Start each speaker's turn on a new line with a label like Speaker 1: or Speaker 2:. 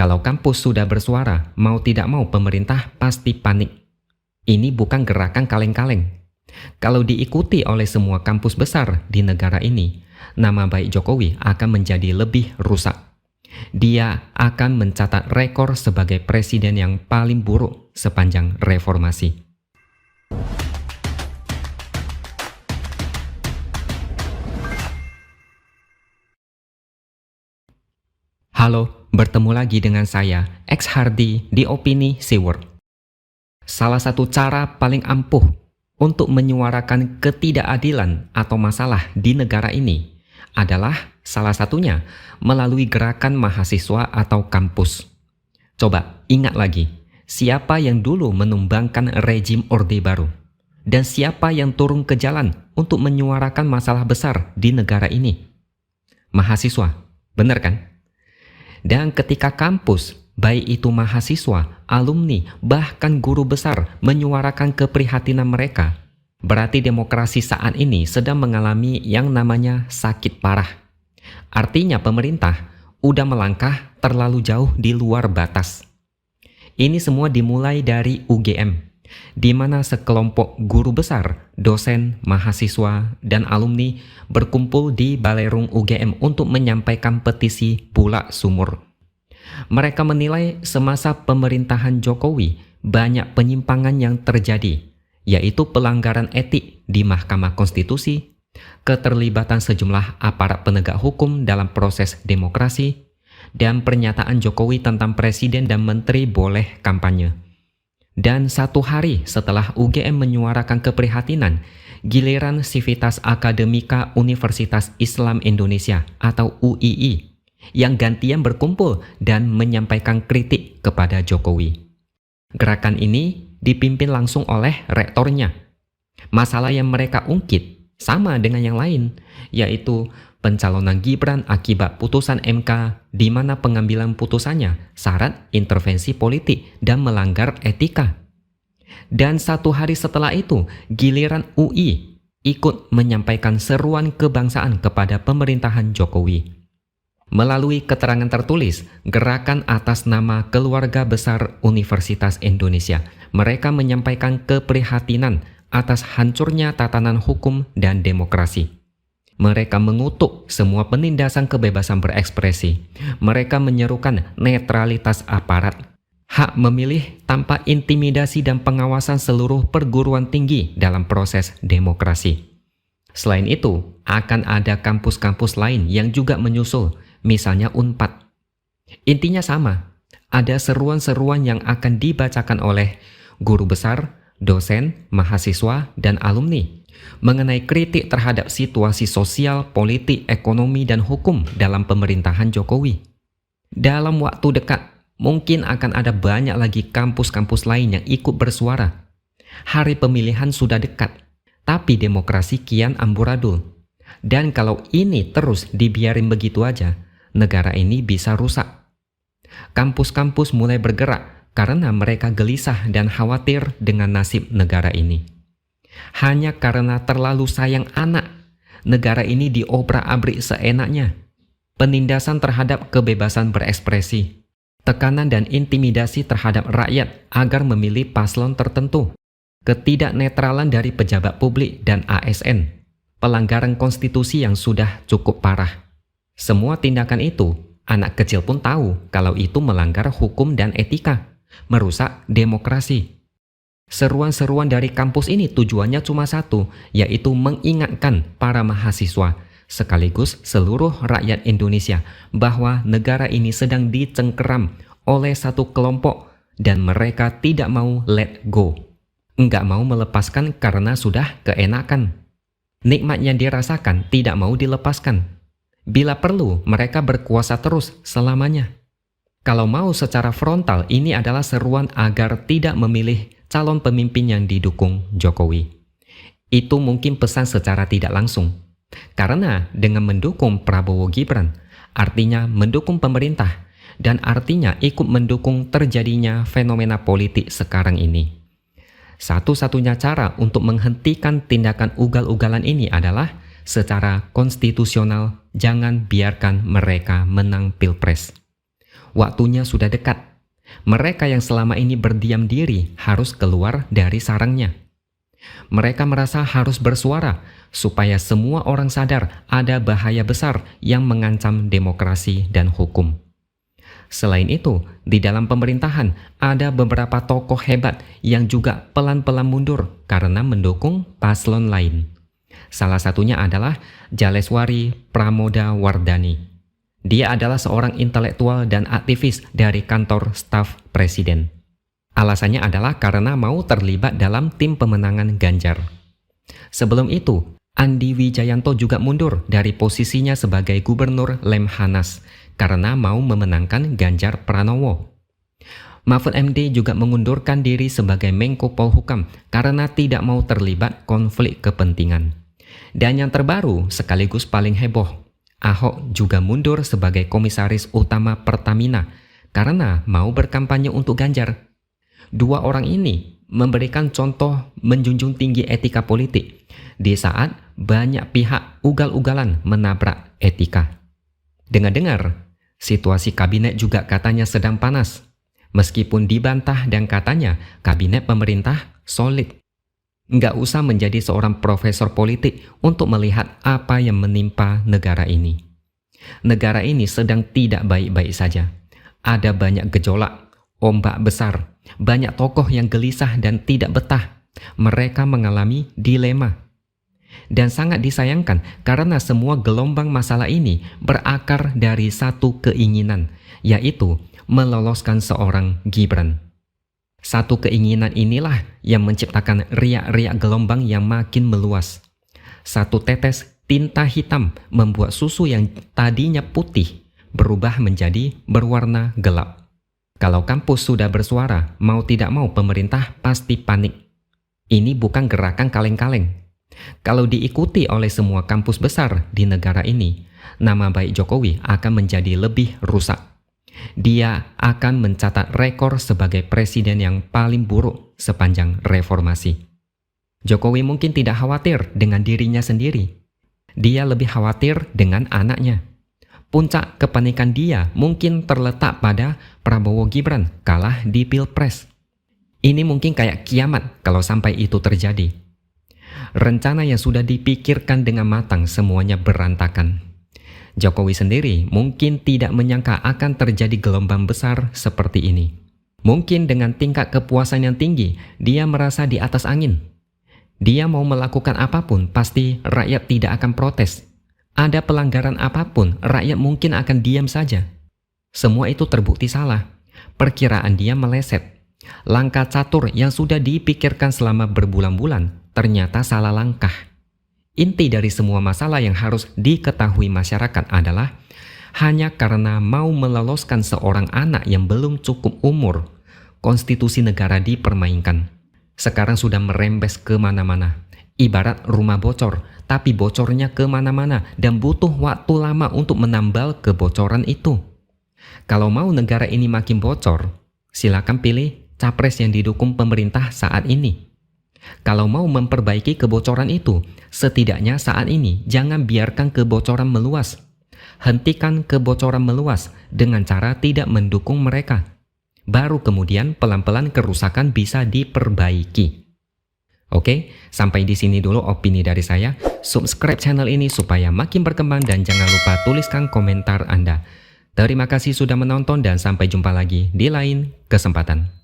Speaker 1: Kalau kampus sudah bersuara, mau tidak mau pemerintah pasti panik. Ini bukan gerakan kaleng-kaleng. Kalau diikuti oleh semua kampus besar di negara ini, nama baik Jokowi akan menjadi lebih rusak. Dia akan mencatat rekor sebagai presiden yang paling buruk sepanjang reformasi. Halo, bertemu lagi dengan saya, X Hardy di Opini Seaword. Salah satu cara paling ampuh untuk menyuarakan ketidakadilan atau masalah di negara ini adalah salah satunya melalui gerakan mahasiswa atau kampus. Coba ingat lagi, siapa yang dulu menumbangkan rejim Orde Baru? Dan siapa yang turun ke jalan untuk menyuarakan masalah besar di negara ini? Mahasiswa, benar kan? Dan ketika kampus, baik itu mahasiswa, alumni, bahkan guru besar menyuarakan keprihatinan mereka, berarti demokrasi saat ini sedang mengalami yang namanya sakit parah. Artinya pemerintah udah melangkah terlalu jauh di luar batas. Ini semua dimulai dari UGM, di mana sekelompok guru besar, dosen, mahasiswa, dan alumni berkumpul di Balerung UGM untuk menyampaikan petisi Bulak Sumur. Mereka menilai semasa pemerintahan Jokowi banyak penyimpangan yang terjadi, yaitu pelanggaran etik di Mahkamah Konstitusi, keterlibatan sejumlah aparat penegak hukum dalam proses demokrasi, dan pernyataan Jokowi tentang presiden dan menteri boleh kampanye. Dan satu hari setelah UGM menyuarakan keprihatinan, giliran Civitas Akademika Universitas Islam Indonesia atau UII yang gantian berkumpul dan menyampaikan kritik kepada Jokowi. Gerakan ini dipimpin langsung oleh rektornya. Masalah yang mereka ungkit sama dengan yang lain, yaitu pencalonan Gibran akibat putusan MK di mana pengambilan putusannya syarat intervensi politik dan melanggar etika. Dan satu hari setelah itu, giliran UI ikut menyampaikan seruan kebangsaan kepada pemerintahan Jokowi. Melalui keterangan tertulis, gerakan atas nama Keluarga Besar Universitas Indonesia, mereka menyampaikan keprihatinan atas hancurnya tatanan hukum dan demokrasi. Mereka mengutuk semua penindasan kebebasan berekspresi. Mereka menyerukan netralitas aparat, hak memilih tanpa intimidasi dan pengawasan seluruh perguruan tinggi dalam proses demokrasi. Selain itu, akan ada kampus-kampus lain yang juga menyusul, misalnya UNPAD. Intinya sama, ada seruan-seruan yang akan dibacakan oleh guru besar, dosen, mahasiswa, dan alumni mengenai kritik terhadap situasi sosial, politik, ekonomi, dan hukum dalam pemerintahan Jokowi. Dalam waktu dekat, mungkin akan ada banyak lagi kampus-kampus lain yang ikut bersuara. Hari pemilihan sudah dekat, tapi demokrasi kian amburadul. Dan kalau ini terus dibiarin begitu aja, negara ini bisa rusak. Kampus-kampus mulai bergerak karena mereka gelisah dan khawatir dengan nasib negara ini. Hanya karena terlalu sayang anak, negara ini diobrak-abrik seenaknya. Penindasan terhadap kebebasan berekspresi, tekanan dan intimidasi terhadap rakyat agar memilih paslon tertentu, ketidaknetralan dari pejabat publik dan ASN, pelanggaran konstitusi yang sudah cukup parah. Semua tindakan itu, anak kecil pun tahu kalau itu melanggar hukum dan etika, merusak demokrasi. Seruan-seruan dari kampus ini tujuannya cuma satu, yaitu mengingatkan para mahasiswa, sekaligus seluruh rakyat Indonesia, bahwa negara ini sedang dicengkeram oleh satu kelompok dan mereka tidak mau let go. Nggak mau melepaskan karena sudah keenakan. Nikmat yang dirasakan tidak mau dilepaskan. Bila perlu, mereka berkuasa terus selamanya. Kalau mau secara frontal, ini adalah seruan agar tidak memilih calon pemimpin yang didukung Jokowi. Itu mungkin pesan secara tidak langsung. Karena dengan mendukung Prabowo Gibran, artinya mendukung pemerintah, dan artinya ikut mendukung terjadinya fenomena politik sekarang ini. Satu-satunya cara untuk menghentikan tindakan ugal-ugalan ini adalah secara konstitusional, jangan biarkan mereka menang pilpres. waktunya sudah dekat. Mereka yang selama ini berdiam diri harus keluar dari sarangnya. Mereka merasa harus bersuara supaya semua orang sadar ada bahaya besar yang mengancam demokrasi dan hukum. Selain itu, di dalam pemerintahan ada beberapa tokoh hebat yang juga pelan-pelan mundur karena mendukung paslon lain. Salah satunya adalah Jaleswari Pramodawardhani. Dia adalah seorang intelektual dan aktivis dari kantor staf presiden. Alasannya adalah karena mau terlibat dalam tim pemenangan Ganjar. Sebelum itu, Andi Wijayanto juga mundur dari posisinya sebagai gubernur Lemhanas karena mau memenangkan Ganjar Pranowo. Mahfud MD juga mengundurkan diri sebagai Menko Polhukam karena tidak mau terlibat konflik kepentingan. Dan yang terbaru sekaligus paling heboh, Ahok juga mundur sebagai komisaris utama Pertamina karena mau berkampanye untuk Ganjar. Dua orang ini memberikan contoh menjunjung tinggi etika politik di saat banyak pihak ugal-ugalan menabrak etika. Dengar-dengar, situasi kabinet juga katanya sedang panas. Meskipun dibantah dan katanya kabinet pemerintah solid. Nggak usah menjadi seorang profesor politik untuk melihat apa yang menimpa negara ini. Negara ini sedang tidak baik-baik saja. Ada banyak gejolak, ombak besar, banyak tokoh yang gelisah dan tidak betah. Mereka mengalami dilema. Dan sangat disayangkan karena semua gelombang masalah ini berakar dari satu keinginan, yaitu meloloskan seorang Gibran. Satu keinginan inilah yang menciptakan riak-riak gelombang yang makin meluas. Satu tetes tinta hitam membuat susu yang tadinya putih berubah menjadi berwarna gelap. Kalau kampus sudah bersuara, mau tidak mau pemerintah pasti panik. Ini bukan gerakan kaleng-kaleng. Kalau diikuti oleh semua kampus besar di negara ini, nama baik Jokowi akan menjadi lebih rusak. Dia akan mencatat rekor sebagai presiden yang paling buruk sepanjang reformasi. Jokowi mungkin tidak khawatir dengan dirinya sendiri. Dia lebih khawatir dengan anaknya. Puncak kepanikan dia mungkin terletak pada Prabowo Gibran kalah di Pilpres. Ini mungkin kayak kiamat kalau sampai itu terjadi. Rencana yang sudah dipikirkan dengan matang semuanya berantakan. Jokowi sendiri mungkin tidak menyangka akan terjadi gelombang besar seperti ini. Mungkin dengan tingkat kepuasan yang tinggi, dia merasa di atas angin. Dia mau melakukan apapun, pasti rakyat tidak akan protes. Ada pelanggaran apapun, rakyat mungkin akan diam saja. Semua itu terbukti salah. Perkiraan dia meleset. Langkah catur yang sudah dipikirkan selama berbulan-bulan ternyata salah langkah. Inti dari semua masalah yang harus diketahui masyarakat adalah hanya karena mau meloloskan seorang anak yang belum cukup umur, konstitusi negara dipermainkan. Sekarang sudah merembes kemana-mana. Ibarat rumah bocor, tapi bocornya kemana-mana dan butuh waktu lama untuk menambal kebocoran itu. Kalau mau negara ini makin bocor, silakan pilih capres yang didukung pemerintah saat ini. Kalau mau memperbaiki kebocoran itu, setidaknya saat ini jangan biarkan kebocoran meluas. Hentikan kebocoran meluas dengan cara tidak mendukung mereka. Baru kemudian pelan-pelan kerusakan bisa diperbaiki. Oke, sampai di sini dulu opini dari saya. Subscribe channel ini supaya makin berkembang dan jangan lupa tuliskan komentar Anda. Terima kasih sudah menonton dan sampai jumpa lagi di lain kesempatan.